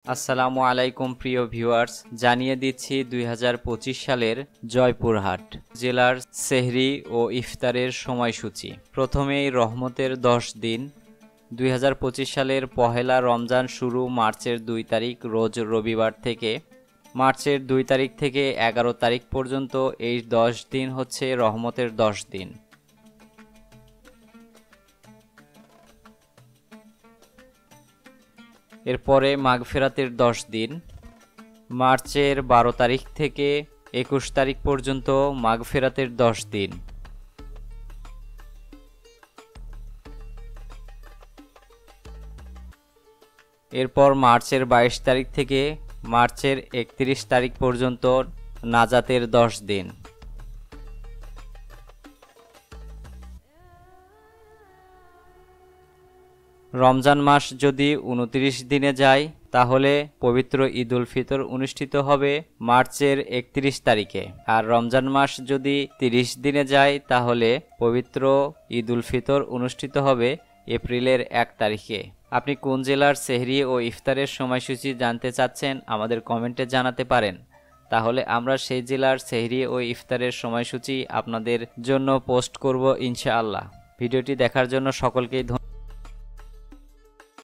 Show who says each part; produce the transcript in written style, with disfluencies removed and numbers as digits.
Speaker 1: আসসালামু আলাইকুম প্রিয় ভিউয়ার্স, জানিয়ে দিচ্ছি 2025 সালের জয়পুরহাট জেলার সেহরি ও ইফতারের সময়সূচি। প্রথমেই রহমতের 10 দিন। 2025 সালের পহেলা রমজান শুরু মার্চের 2 তারিখ রোজ রবিবার থেকে। মার্চের 2 তারিখ থেকে 11 তারিখ পর্যন্ত এই 10 দিন হচ্ছে রহমতের 10 দিন। এরপরে মাগফিরাতের 10 দিন। মার্চের 12 তারিখ থেকে 21 তারিখ পর্যন্ত মাগফিরাতের 10 দিন। এরপর মার্চের 22 তারিখ থেকে মার্চের 31 তারিখ পর্যন্ত নাজাতের 10 দিন। রমজান মাস যদি 29 দিনে যায় তাহলে পবিত্র ঈদ উল ফিতর অনুষ্ঠিত হবে মার্চের 31 তারিখে, আর রমজান মাস যদি 30 দিনে যায় তাহলে পবিত্র ঈদ উল ফিতর অনুষ্ঠিত হবে এপ্রিলের 1 তারিখে। আপনি কোন জেলার সেহরি ও ইফতারের সময়সূচি জানতে চাচ্ছেন আমাদের কমেন্টে জানাতে পারেন, তাহলে আমরা সেই জেলার সেহরি ও ইফতারের সময়সূচি আপনাদের জন্য পোস্ট করব ইনশাআল্লাহ। ভিডিওটি দেখার জন্য সকলকেই